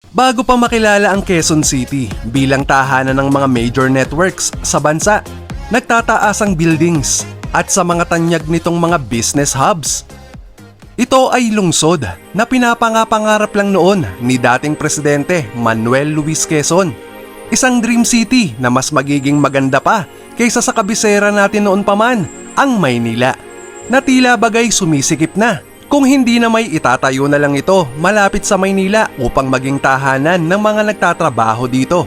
Bago pa makilala ang Quezon City bilang tahanan ng mga major networks sa bansa, nagtataas ang buildings at sa mga tanyag nitong mga business hubs. Ito ay lungsod na pinapangarap lang noon ni dating Presidente Manuel Luis Quezon. Isang dream city na mas magiging maganda pa kaysa sa kabisera natin noon pa man, ang Maynila, na tila bagay sumisikip na. Kung hindi na may itatayo na lang ito malapit sa Maynila upang maging tahanan ng mga nagtatrabaho dito.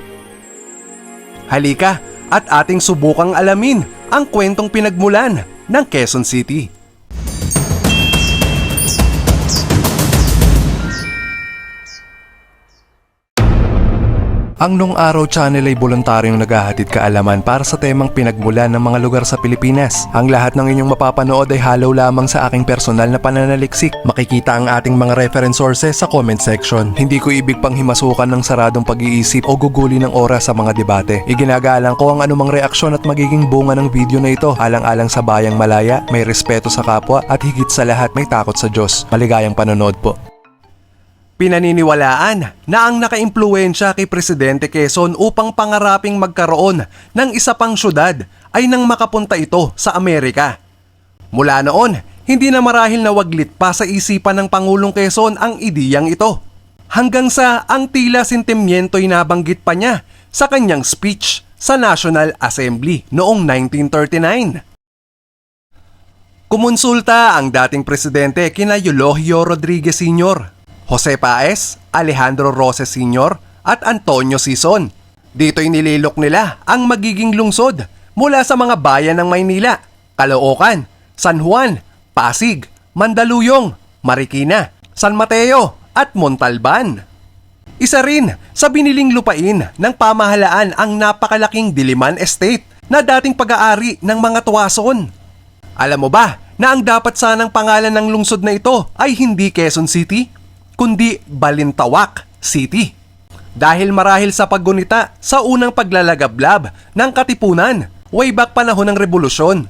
Halika at ating subukang alamin ang kwentong pinagmulan ng Quezon City. Ang Nung Araw Channel ay voluntaryong naghahatid kaalaman para sa temang pinagmulan ng mga lugar sa Pilipinas. Ang lahat ng inyong mapapanood ay halaw lamang sa aking personal na pananaliksik. Makikita ang ating mga reference sources sa comment section. Hindi ko ibig pang himasukan ng saradong pag-iisip o guguli ng oras sa mga debate. Iginagalang ko ang anumang reaksyon at magiging bunga ng video na ito. Alang-alang sa bayang malaya, may respeto sa kapwa at higit sa lahat may takot sa Diyos. Maligayang panonood po. Pinaniniwalaan na ang nakaimpluwensya kay Presidente Quezon upang pangaraping magkaroon ng isa pang syudad ay nang makapunta ito sa Amerika. Mula noon, hindi na marahil nawaglit pa sa isipan ng Pangulong Quezon ang ideyang ito. Hanggang sa ang tila sentimiento'y nabanggit pa niya sa kanyang speech sa National Assembly noong 1939. Kumonsulta ang dating presidente kina Eulogio Rodriguez Sr., Jose Paez, Alejandro Roses Sr. at Antonio Sison. Dito'y nililok nila ang magiging lungsod mula sa mga bayan ng Maynila, Caloocan, San Juan, Pasig, Mandaluyong, Marikina, San Mateo at Montalban. Isa rin sa biniling lupain ng pamahalaan ang napakalaking Diliman Estate na dating pag-aari ng mga Tuwason. Alam mo ba na ang dapat sanang pangalan ng lungsod na ito ay hindi Quezon City, kundi Balintawak City. Dahil marahil sa paggunita sa unang paglalagablab ng Katipunan way back panahon ng Revolusyon.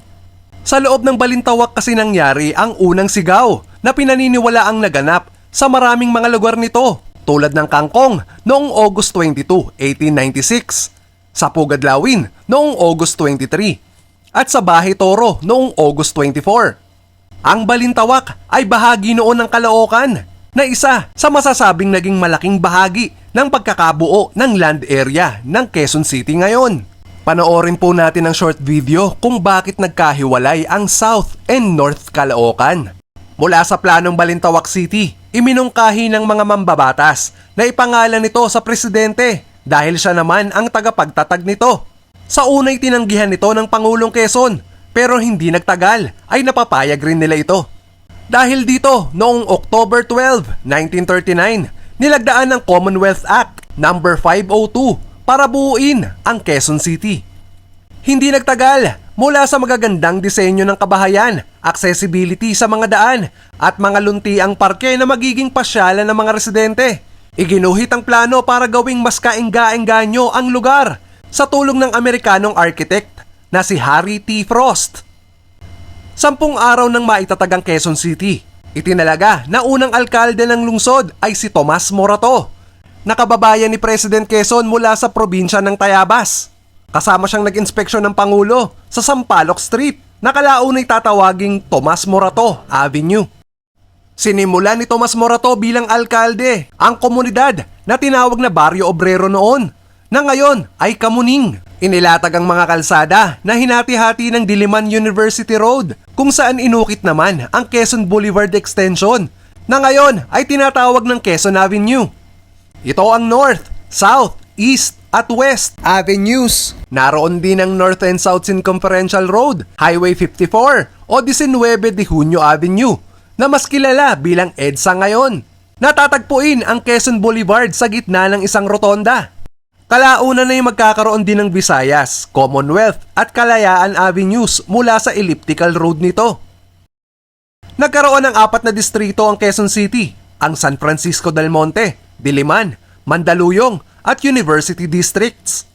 Sa loob ng Balintawak kasi nangyari ang unang sigaw na pinaniniwalaang naganap sa maraming mga lugar nito, tulad ng Kangkong noong August 22, 1896, sa Pugadlawin noong August 23, at sa Bahay Toro noong August 24. Ang Balintawak ay bahagi noon ng Caloocan, na isa sa masasabing naging malaking bahagi ng pagkakabuo ng land area ng Quezon City ngayon. Panoorin po natin ang short video kung bakit nagkahiwalay ang South and North Caloocan. Mula sa planong Balintawak City, iminungkahi ng mga mambabatas na ipangalan nito sa presidente dahil siya naman ang tagapagtatag nito. Sa unay tinanggihan nito ng Pangulong Quezon, pero hindi nagtagal ay napapayag rin nila ito. Dahil dito, noong October 12, 1939, nilagdaan ng Commonwealth Act No. 502 para buuin ang Quezon City. Hindi nagtagal mula sa magagandang disenyo ng kabahayan, accessibility sa mga daan at mga luntiang parke na magiging pasyalan ng mga residente. Iginuhit ang plano para gawing mas kaengga-engganyo ang lugar sa tulong ng Amerikanong architect na si Harry T. Frost. 10 araw nang maitatag ang Quezon City, itinalaga na unang alkalde ng lungsod ay si Tomas Morato, nakababayan ni President Quezon mula sa probinsya ng Tayabas. Kasama siyang nag-inspeksyon ng Pangulo sa Sampaloc Street, na kalaunay tatawaging Tomas Morato Avenue. Sinimulan ni Tomas Morato bilang alkalde ang komunidad na tinawag na Barrio Obrero noon, na ngayon ay Kamuning. Inilatag ang mga kalsada na hinati-hati ng Diliman University Road, kung saan inukit naman ang Quezon Boulevard Extension, na ngayon ay tinatawag ng Quezon Avenue. Ito ang North, South, East at West Avenues. Naroon din ang North and South Circumferential Road, Highway 54 o 19 de Junio Avenue, na mas kilala bilang EDSA ngayon. Natatagpuin ang Quezon Boulevard sa gitna ng isang rotonda. Kalaunan na yung magkakaroon din ng Visayas, Commonwealth at Kalayaan Avenues mula sa elliptical road nito. Nagkaroon ng 4 na distrito ang Quezon City, ang San Francisco del Monte, Diliman, Mandaluyong at University Districts.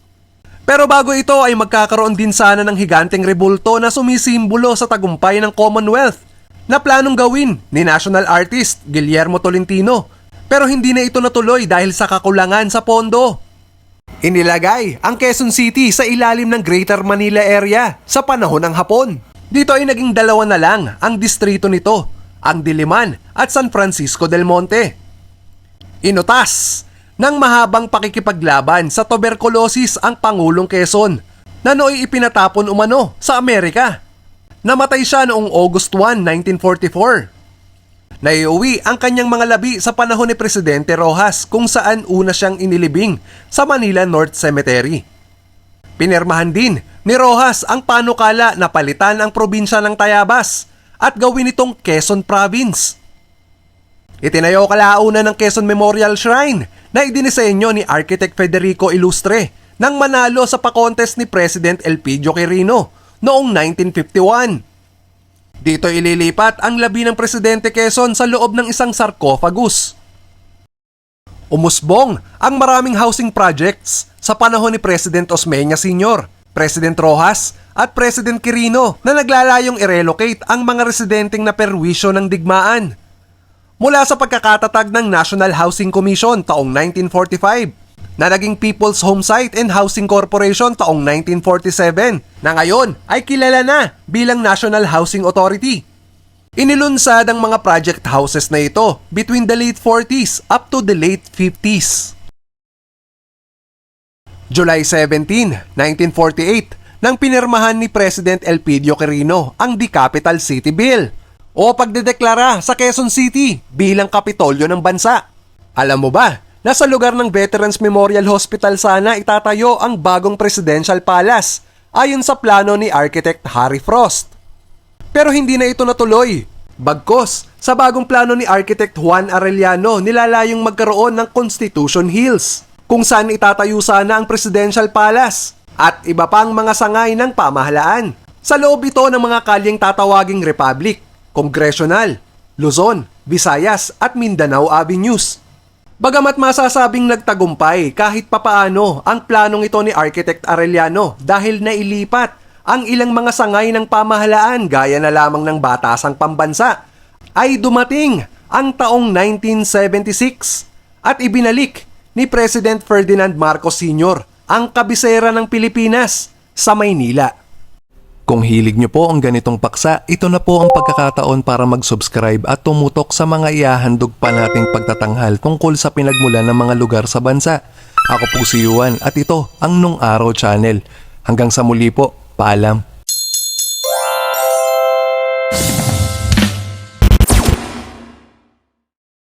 Pero bago ito ay magkakaroon din sana ng higanteng rebulto na sumisimbolo sa tagumpay ng Commonwealth, na planong gawin ni national artist Guillermo Tolentino Pero hindi na ito natuloy dahil sa kakulangan sa pondo. Inilagay ang Quezon City sa ilalim ng Greater Manila Area sa panahon ng Hapon. Dito ay naging dalawa na lang ang distrito nito, ang Diliman at San Francisco del Monte. Inutas ng mahabang pakikipaglaban sa tuberculosis ang Pangulong Quezon na nooy ipinatapon umano sa Amerika. Namatay siya noong August 1, 1944. Naiuwi ang kanyang mga labi sa panahon ni Presidente Rojas kung saan una siyang inilibing sa Manila North Cemetery. Pinirmahan din ni Rojas ang panukala na palitan ang probinsya ng Tayabas at gawin itong Quezon Province. Itinayo kalaunan ng Quezon Memorial Shrine na idinisenyo ni Architect Federico Ilustre nang manalo sa pa-contest ni President Elpidio Quirino noong 1951. Dito ililipat ang labi ng Presidente Quezon sa loob ng isang sarcophagus. Umusbong ang maraming housing projects sa panahon ni President Osmeña Sr., President Rojas at President Quirino na naglalayong i-relocate ang mga residenteng naperwisyo ng digmaan. Mula sa pagkakatatag ng National Housing Commission taong 1945 na naging People's Homesite and Housing Corporation taong 1947 na ngayon ay kilala na bilang National Housing Authority. Inilunsad ang mga project houses na ito between the late 40s up to the late 50s. July 17, 1948 nang pinirmahan ni President Elpidio Quirino ang The Capital City Bill o pagdedeklara sa Quezon City bilang kapitolyo ng bansa. Alam mo ba na sa lugar ng Veterans Memorial Hospital sana itatayo ang bagong Presidential Palace ayon sa plano ni Architect Harry Frost. Pero hindi na ito natuloy. Bagkus, sa bagong plano ni Architect Juan Arellano nilalayong magkaroon ng Constitution Hills kung saan itatayo sana ang Presidential Palace at iba pang mga sangay ng pamahalaan. Sa loob ito ng mga kalyeng tatawaging Republic, Congressional, Luzon, Visayas at Mindanao Avenues. Bagamat masasabing nagtagumpay kahit papaano ang planong ito ni Architect Arellano dahil nailipat ang ilang mga sangay ng pamahalaan gaya na lamang ng batasang pambansa, ay dumating ang taong 1976 at ibinalik ni President Ferdinand Marcos Sr. ang kabisera ng Pilipinas sa Maynila. Kung hilig nyo po ang ganitong paksa, ito na po ang pagkakataon para mag-subscribe at tumutok sa mga ihahandog pa nating pagtatanghal tungkol sa pinagmulan ng mga lugar sa bansa. Ako po si Juan at ito ang Nung Araw Channel. Hanggang sa muli po, paalam.